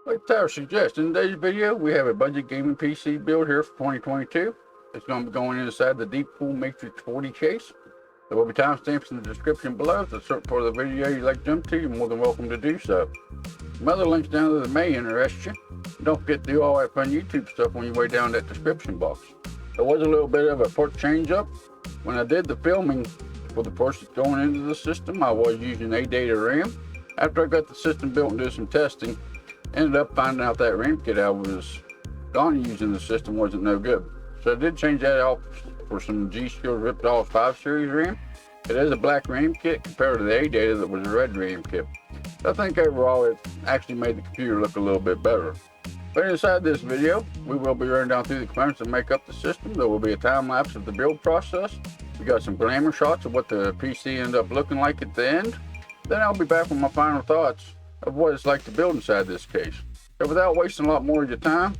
Like Tower suggests, in today's video, we have a budget gaming PC build here for 2022. It's going to be going inside the Deepcool Matrex 40 case. There will be timestamps in the description below. If there's a certain part of the video you'd like to jump to, you're more than welcome to do so. Some other links down there that may interest you. Don't forget to do all that fun YouTube stuff on your way down that description box. There was a little bit of a port change up. When I did the filming for the ports that's going into the system, I was using 8 data RAM. After I got the system built and did some testing, ended up finding out that RAM kit I was gone using the system wasn't no good. So I did change that out for some G-Skill ripped off 5 series RAM. It is a black RAM kit compared to the A data that was a red RAM kit. So I think overall it actually made the computer look a little bit better. But inside this video, we will be running down through the components that make up the system. There will be a time lapse of the build process. We got some glamour shots of what the PC ended up looking like at the end. Then I'll be back with my final thoughts of what it's like to build inside this case. So without wasting a lot more of your time,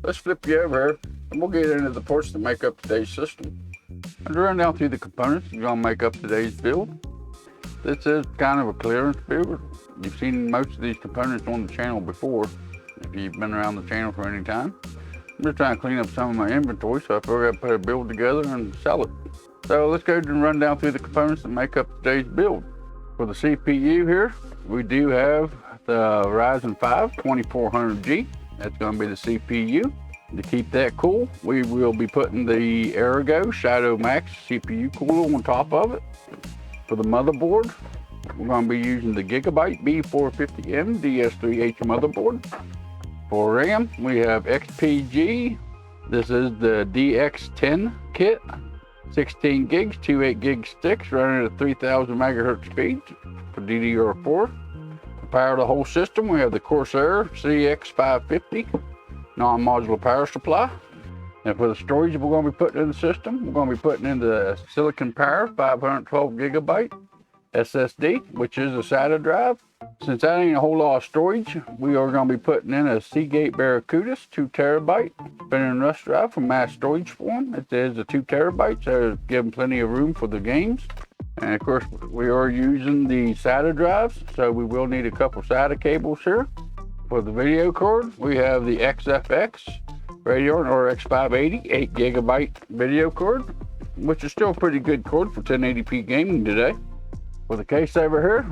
let's flip you over here and we'll get into the parts that make up today's system. I'm running down through the components that are going to make up today's build. This is kind of a clearance build. You've seen most of these components on the channel before, if you've been around the channel for any time. I'm just trying to clean up some of my inventory, so I figured I'd put a build together and sell it. So let's go ahead and run down through the components that make up today's build. For the CPU here, we do have the Ryzen 5 2400G. That's going to be the CPU. To keep that cool, we will be putting the Ergo Shadow Max CPU cooler on top of it. For the motherboard, we're going to be using the Gigabyte B450M DS3H motherboard. For RAM, we have XPG. This is the DX10 kit. 16 gigs, 2 8 gig sticks running at 3000 megahertz speed for DDR4. To power the whole system, we have the Corsair CX550 non-modular power supply. And for the storage we're going to be putting in the system, we're going to be putting in the Silicon Power 512 gigabyte SSD, which is a SATA drive. Since that ain't a whole lot of storage, we are going to be putting in a Seagate Barracuda 2 terabyte spinning rust drive for mass storage form. It is a 2 terabytes, so giving plenty of room for the games. And of course, we are using the SATA drives, so we will need a couple SATA cables here. For the video card, we have the XFX Radeon RX 580 8 gigabyte video card, which is still a pretty good card for 1080p gaming today. For the case over here,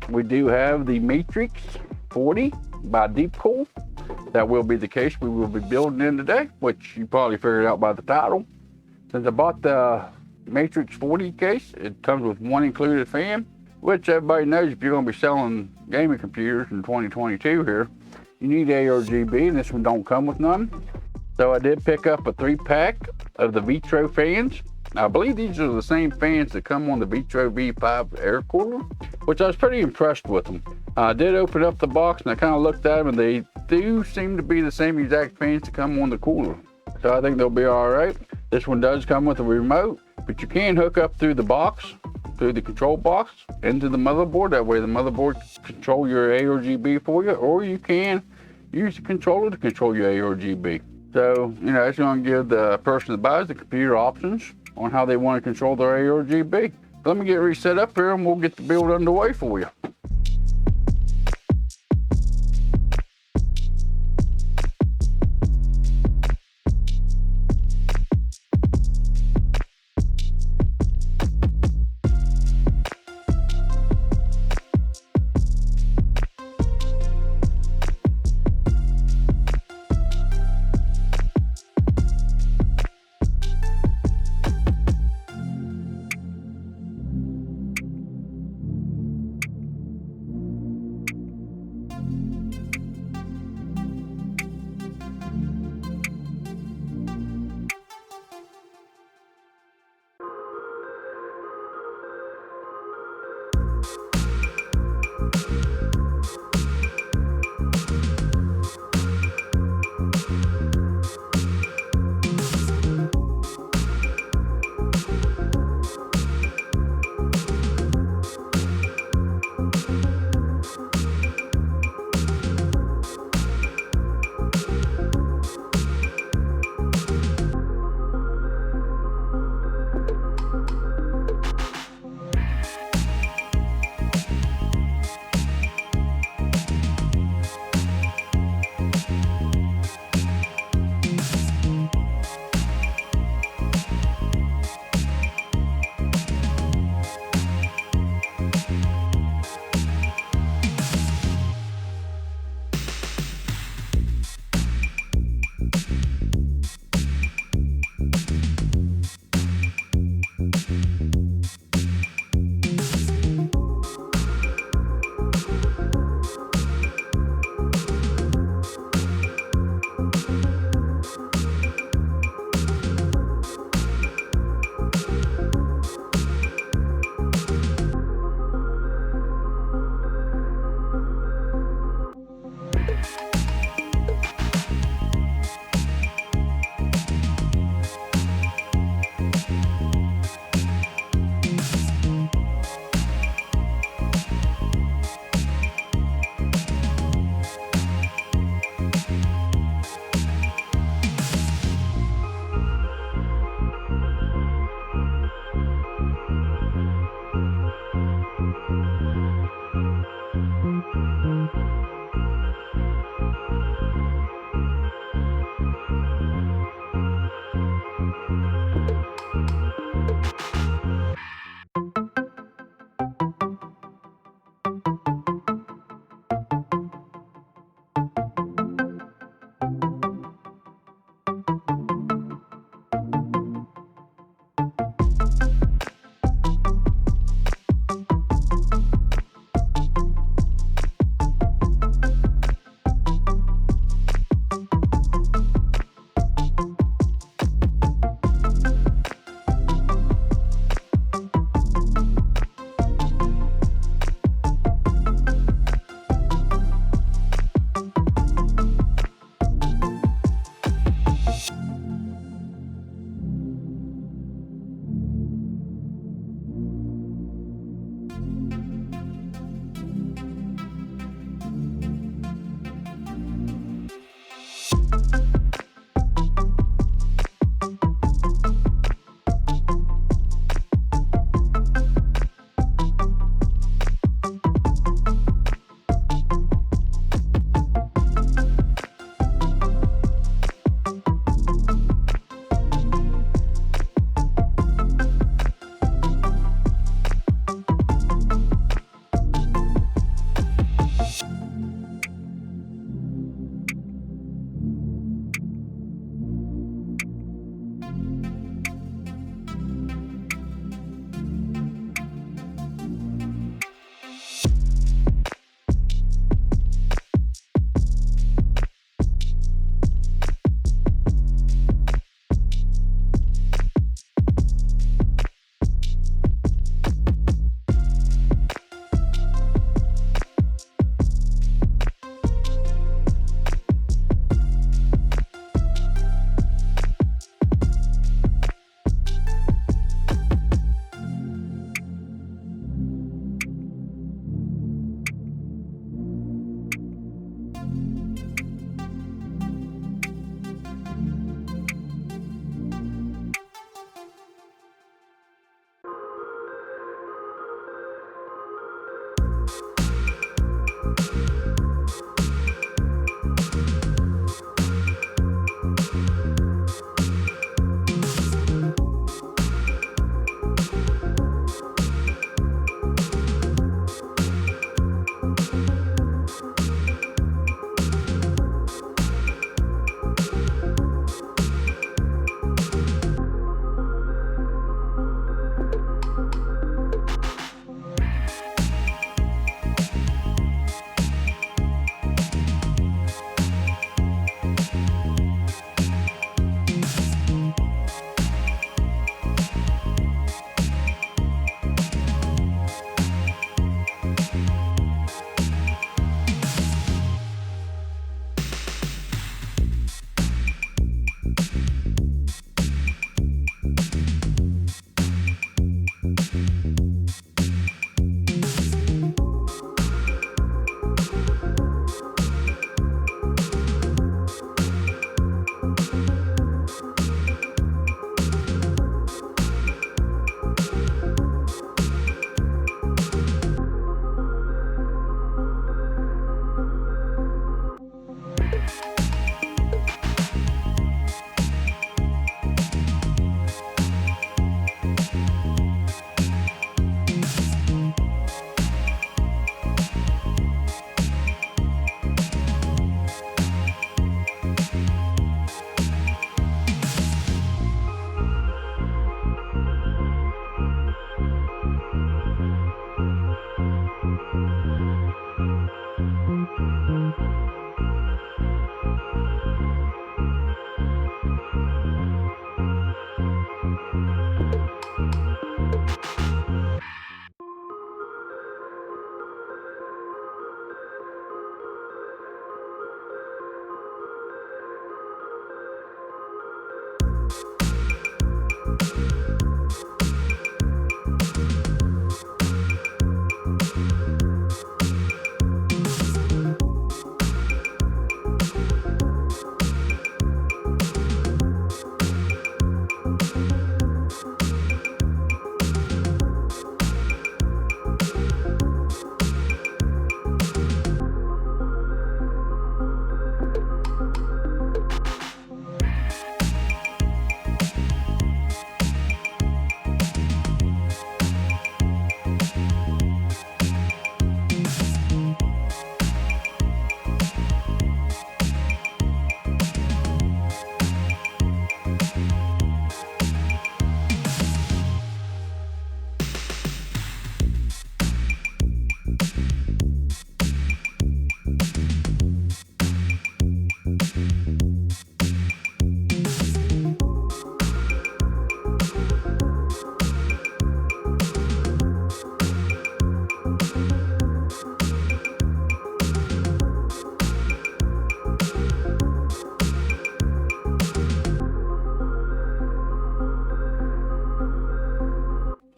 we do have the Matrex 40 by Deepcool. That will be the case we will be building in today, which you probably figured out by the title. Since I bought the Matrex 40 case, it comes with one included fan, which everybody knows if you're going to be selling gaming computers in 2022 here, you need ARGB, and this one don't come with none. So I did pick up a 3-pack of the Vitro fans. I believe these are the same fans that come on the Vitro V5 air cooler, which I was pretty impressed with them. I did open up the box and I kind of looked at them, and they do seem to be the same exact fans that come on the cooler. So I think they'll be all right. This one does come with a remote, but you can hook up through the box, through the control box, into the motherboard. That way the motherboard can control your ARGB for you, or you can use the controller to control your ARGB. So, you know, it's going to give the person that buys the computer options on how they want to control their ARGB. Let me get reset up here and we'll get the build underway for you.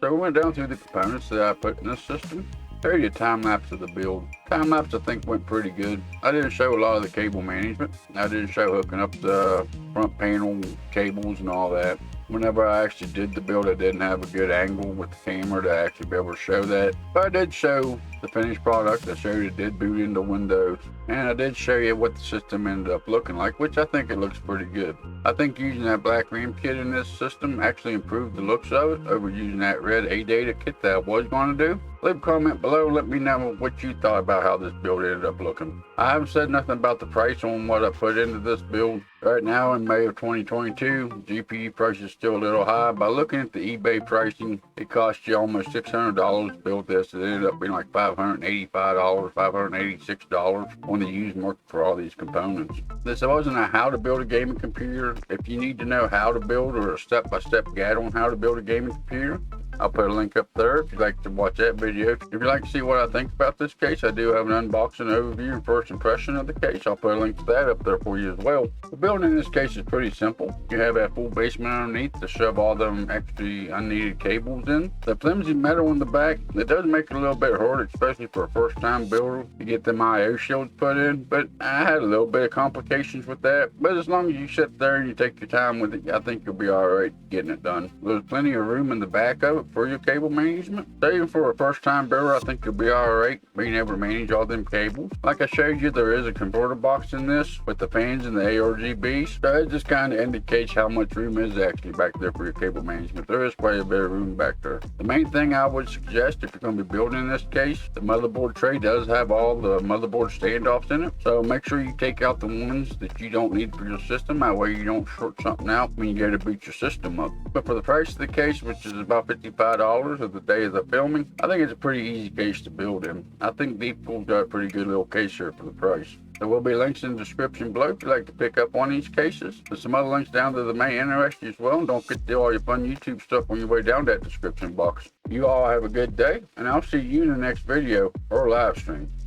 So we went down through the components that I put in this system. Showed you a time lapse of the build. Time lapse I think went pretty good. I didn't show a lot of the cable management. I didn't show hooking up the front panel cables and all that. Whenever I actually did the build, I didn't have a good angle with the camera to actually be able to show that. But I did show the finished product. I showed it did boot into Windows. And I did show you what the system ended up looking like, which I think it looks pretty good. I think using that black RAM kit in this system actually improved the looks of it over using that red A-Data kit that I was going to do. Leave a comment below, let me know what you thought about how this build ended up looking. I haven't said nothing about the price on what I put into this build. Right now in May of 2022, GPU price is still a little high. By looking at the eBay pricing, it cost you almost $600 to build this. It ended up being like $585, $586 on the used market for all these components. This wasn't a how to build a gaming computer. If you need to know how to build or a step-by-step guide on how to build a gaming computer, I'll put a link up there if you'd like to watch that video. If you'd like to see what I think about this case, I do have an unboxing overview and first impression of the case. I'll put a link to that up there for you as well. The building in this case is pretty simple. You have that full basement underneath to shove all them extra unneeded cables in. The flimsy metal in the back, it does make it a little bit hard, especially for a first time builder, to get them I/O shields put in. But I had a little bit of complications with that. But as long as you sit there and you take your time with it, I think you'll be alright getting it done. There's plenty of room in the back of it for your cable management. So even for a first time builder, I think you'll be alright being able to manage all them cables. Like I showed you, there is a converter box in this with the fans and the ARGBs. So it just kind of indicates how much room is actually back there for your cable management. There is quite a bit of room back there. The main thing I would suggest if you're going to be building in this case, the motherboard tray does have all the motherboard standoffs in it. So make sure you take out the ones that you don't need for your system. That way you don't short something out when you go to boot your system up. But for the price of the case, which is about $55 of the day of the filming, I think it's a pretty easy case to build in. I think Deepcool's got a pretty good little case here for the price. There will be links in the description below if you'd like to pick up one of these cases. There's some other links down there that may interest you as well. And don't forget to do all your fun YouTube stuff on your way down that description box. You all have a good day, and I'll see you in the next video or live stream.